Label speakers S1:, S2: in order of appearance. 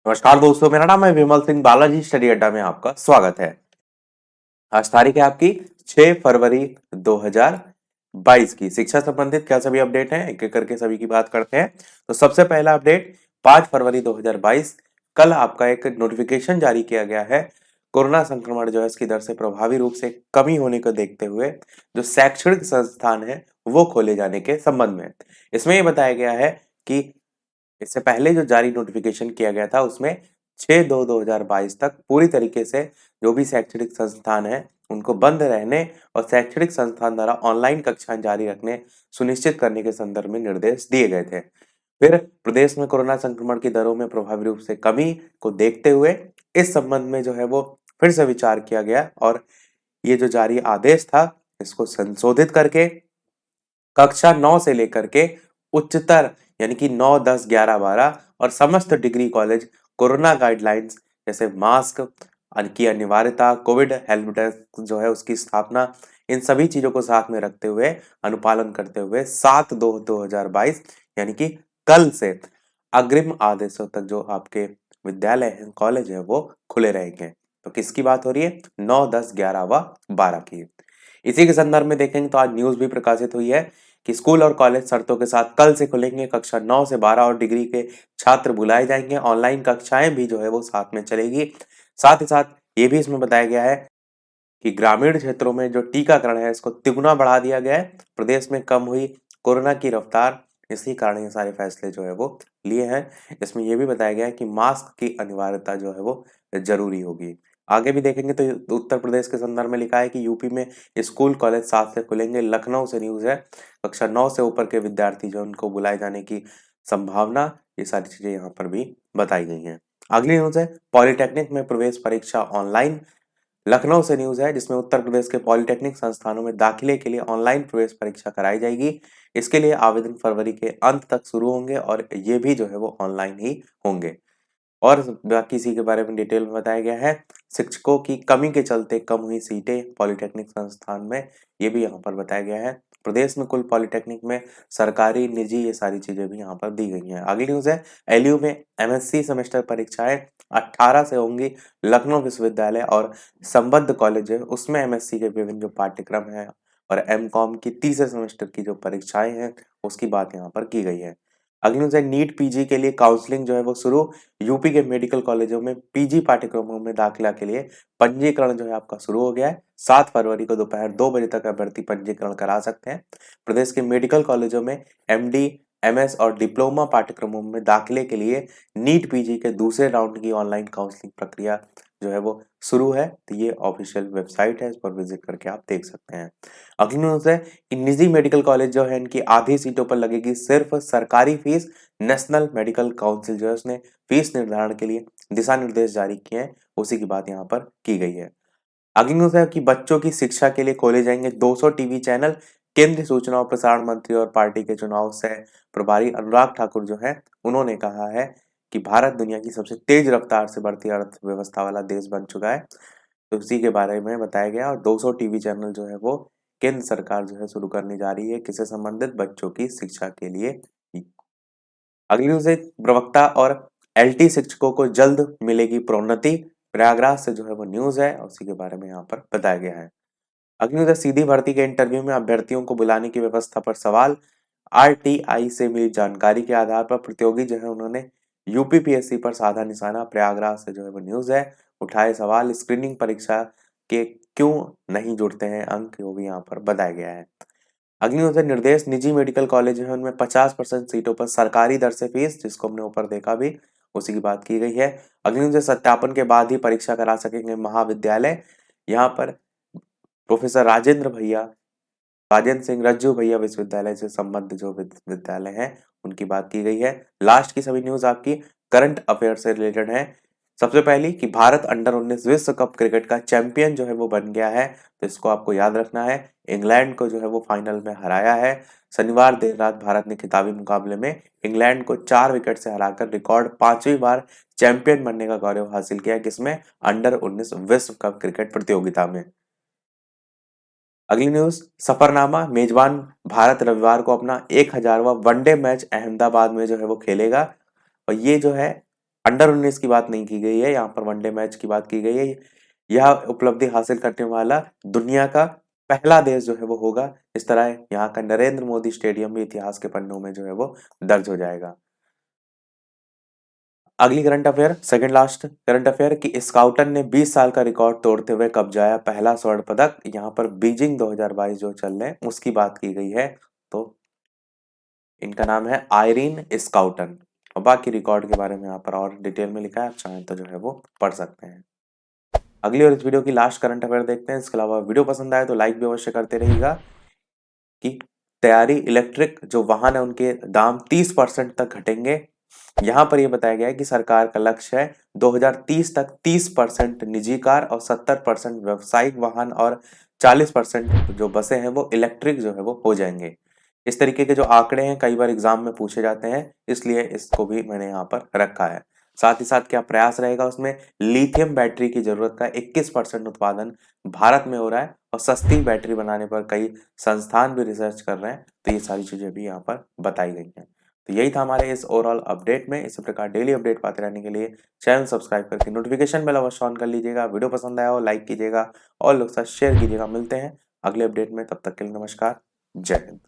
S1: नमस्कार दोस्तों, मेरा नाम है विमल सिंह। बालाजी स्टडी अड्डा में आपका स्वागत है। आज तारीख है आपकी 6 फरवरी 2022 की। शिक्षा संबंधित क्या सभी अपडेट हैं, एक एक करके सभी की बात करते हैं। तो सबसे पहला अपडेट 5 फरवरी 2022, कल आपका एक नोटिफिकेशन जारी किया गया है। कोरोना संक्रमण जो है इसकी दर से प्रभावी रूप से कमी होने को देखते हुए जो शैक्षणिक संस्थान है वो खोले जाने के संबंध में। इसमें ये बताया गया है कि इससे पहले जो जारी नोटिफिकेशन किया गया था उसमें 6/2/2022 तक पूरी तरीके से जो भी शैक्षणिक संस्थान है उनको बंद रहने और शैक्षणिक संस्थान द्वारा ऑनलाइन कक्षाएं जारी रखने सुनिश्चित करने के संदर्भ में निर्देश दिए गए थे। फिर प्रदेश में कोरोना संक्रमण की दरों में प्रभावी रूप से कमी को देखते हुए इस संबंध में जो है वो फिर से विचार किया गया और ये जो जारी आदेश था इसको संशोधित करके कक्षा 9 से लेकर के उच्चतर यानी कि 9, 10, 11, 12 और समस्त डिग्री कॉलेज कोरोना गाइडलाइंस जैसे मास्क की अनिवार्यता, कोविड हेल्प डेस्क जो है उसकी स्थापना, इन सभी चीजों को साथ में रखते हुए अनुपालन करते हुए 7/2/2022 यानी कि कल से अग्रिम आदेशों तक जो आपके विद्यालय हैं, कॉलेज हैं वो खुले रहेंगे। तो किसकी बात हो रही है? 9, 10, 11 व 12 की। इसी के संदर्भ में देखेंगे तो आज न्यूज भी प्रकाशित हुई है कि स्कूल और कॉलेज शर्तों के साथ कल से खुलेंगे। कक्षा 9 से 12 और डिग्री के छात्र बुलाए जाएंगे। ऑनलाइन कक्षाएं भी जो है वो साथ में चलेगी। साथ ही साथ ये भी इसमें बताया गया है कि ग्रामीण क्षेत्रों में जो टीकाकरण है इसको तिगुना बढ़ा दिया गया है। प्रदेश में कम हुई कोरोना की रफ्तार, इसी कारण ये सारे फैसले जो है वो लिए हैं। इसमें यह भी बताया गया है कि मास्क की अनिवार्यता जो है वो जरूरी होगी। आगे भी देखेंगे तो उत्तर प्रदेश के संदर्भ में लिखा है कि यूपी में स्कूल कॉलेज 7 से खुलेंगे। लखनऊ से न्यूज है, कक्षा 9 से ऊपर के विद्यार्थी जो उनको बुलाए जाने की संभावना, ये सारी चीजें यहाँ पर भी बताई गई हैं। अगली न्यूज है पॉलिटेक्निक में प्रवेश परीक्षा ऑनलाइन। लखनऊ से न्यूज है जिसमें उत्तर प्रदेश के पॉलिटेक्निक संस्थानों में दाखिले के लिए ऑनलाइन प्रवेश परीक्षा कराई जाएगी। इसके लिए आवेदन फरवरी के अंत तक शुरू होंगे और ये भी जो है वो ऑनलाइन ही होंगे। और बाकी इसी के बारे में डिटेल में बताया गया है। शिक्षकों की कमी के चलते कम हुई सीटें पॉलिटेक्निक संस्थान में, ये भी यहाँ पर बताया गया है। प्रदेश में कुल पॉलिटेक्निक में सरकारी, निजी, ये सारी चीजें भी यहाँ पर दी गई हैं। अगली न्यूज है एलयू में एमएससी सेमेस्टर परीक्षाएं 18 से होंगी। लखनऊ विश्वविद्यालय और संबद्ध कॉलेज है उसमें एमएससी के विभिन्न जो पाठ्यक्रम है और एमकॉम की तीसरे सेमेस्टर की जो परीक्षाएं हैं उसकी बात यहाँ पर की गई है। अगली न्यूज है नीट पीजी के लिए काउंसलिंग जो है वो शुरू। यूपी के मेडिकल कॉलेजों में पीजी पाठ्यक्रमों में दाखिला के लिए पंजीकरण जो है आपका शुरू हो गया है। 7 फरवरी को दोपहर 2 बजे तक अभ्यर्थी पंजीकरण करा सकते हैं। प्रदेश के मेडिकल कॉलेजों में एमडी, एमएस और डिप्लोमा पाठ्यक्रमों में दाखिले के लिए नीट पीजी के दूसरे राउंड की ऑनलाइन काउंसलिंग प्रक्रिया जो है वो शुरू है। तो ये ऑफिशियल वेबसाइट है, इस पर विजिट करके आप देख सकते हैं। अगली न्यूज है कि निजी मेडिकल कॉलेज जो है इनकी आधी सीटों पर लगेगी सिर्फ सरकारी फीस। नेशनल मेडिकल काउंसिल जो है उसने फीस निर्धारण के लिए दिशा निर्देश जारी किए हैं, उसी की बात यहाँ पर की गई है। अगली न्यूज है कि बच्चों की शिक्षा के लिए खोले जाएंगे 200 टीवी चैनल। केंद्रीय सूचना और प्रसारण मंत्री और पार्टी के चुनाव से प्रभारी अनुराग ठाकुर जो है उन्होंने कहा है कि भारत दुनिया की सबसे तेज रफ्तार से बढ़ती अर्थव्यवस्था वाला देश बन चुका है। तो उसी के बारे में बताया गया और 200 टीवी चैनल जो है वो केंद्र सरकार जो है शुरू करने जा रही है, किससे संबंधित? बच्चों की शिक्षा के लिए। अगली न्यूज है प्रवक्ता और एलटी शिक्षकों को जल्द मिलेगी प्रोन्नति। प्रयागराज से जो है वो न्यूज है, उसी के बारे में यहाँ पर बताया गया है। अगली न्यूज है सीधी भर्ती के इंटरव्यू में अभ्यर्थियों को बुलाने की व्यवस्था पर सवाल। आरटीआई से मिली जानकारी के आधार पर प्रतियोगी जो है उन्होंने यूपीपीएससी पर साधा निशाना। प्रयागराज से जो है वो न्यूज है, उठाए सवाल। स्क्रीनिंग परीक्षा के क्यों नहीं जुड़ते हैं अंक, वो भी यहाँ पर बताया गया है। अगली न्यूज है निर्देश निजी मेडिकल कॉलेज है उनमें 50% सीटों पर सरकारी दर से फीस, जिसको हमने ऊपर देखा भी, उसी की बात की गई है। अगली न्यूज है सत्यापन के बाद ही परीक्षा करा सकेंगे महाविद्यालय। यहाँ पर प्रोफेसर राजेंद्र सिंह रज्जू भैया विश्वविद्यालय से संबद्ध जो विद्यालय हैं उनकी बात की गई है। लास्ट की सभी न्यूज आपकी करंट अफेयर से रिलेटेड है। सबसे पहली कि भारत अंडर 19 विश्व कप क्रिकेट का चैंपियन जो है वो बन गया है, तो इसको आपको याद रखना है। इंग्लैंड को जो है वो फाइनल में हराया है। शनिवार देर रात भारत ने खिताबी मुकाबले में इंग्लैंड को 4 विकेट से हराकर रिकॉर्ड 5वीं बार चैंपियन बनने का गौरव हासिल किया, किसमें? अंडर 19 विश्व कप क्रिकेट प्रतियोगिता में। अगली न्यूज सफरनामा मेजबान भारत रविवार को अपना 1000वां वनडे मैच अहमदाबाद में जो है वो खेलेगा। और ये जो है अंडर 19 की बात नहीं की गई है, यहाँ पर वनडे मैच की बात की गई है। यह उपलब्धि हासिल करने वाला दुनिया का पहला देश जो है वो होगा। इस तरह यहाँ का नरेंद्र मोदी स्टेडियम भी इतिहास के पन्नों में जो है वो दर्ज हो जाएगा। अगली current affair, second last current affair कि स्काउटन ने 20 साल का रिकॉर्ड तोड़ते हुए कब्जाया पहला स्वर्ण पदक। यहाँ पर बीजिंग 2022 जो चल रहे हैं उसकी बात की गई है। तो इनका नाम है आयरीन स्काउटन, और बाकी रिकॉर्ड के बारे में यहाँ पर और डिटेल में लिखा है, आप चाहें तो जो है वो पढ़ सकते हैं। अगली और इस वीडियो की लास्ट करंट अफेयर देखते हैं। इसके अलावा वीडियो पसंद आए तो लाइक भी अवश्य करते रहिएगा। कि तैयारी इलेक्ट्रिक जो वाहन है उनके दाम 30% तक घटेंगे। यहाँ पर यह बताया गया है कि सरकार का लक्ष्य है 2030 तक 30% निजी कार और 70% व्यावसायिक वाहन और 40% जो बसें हैं वो इलेक्ट्रिक जो है वो हो जाएंगे। इस तरीके के जो आंकड़े हैं कई बार एग्जाम में पूछे जाते हैं, इसलिए इसको भी मैंने यहाँ पर रखा है। साथ ही साथ क्या प्रयास रहेगा उसमें, लिथियम बैटरी की जरूरत का 21% उत्पादन भारत में हो रहा है और सस्ती बैटरी बनाने पर कई संस्थान भी रिसर्च कर रहे हैं। तो ये सारी चीजें भी यहाँ पर बताई गई हैं। तो यही था हमारे इस ओवरऑल अपडेट में। इसी प्रकार डेली अपडेट पाते रहने के लिए चैनल सब्सक्राइब करके नोटिफिकेशन बेल अवश्य ऑन कर लीजिएगा। वीडियो पसंद आया हो लाइक कीजिएगा और लोग साथ शेयर कीजिएगा। मिलते हैं अगले अपडेट में, तब तक के लिए नमस्कार, जय हिंद।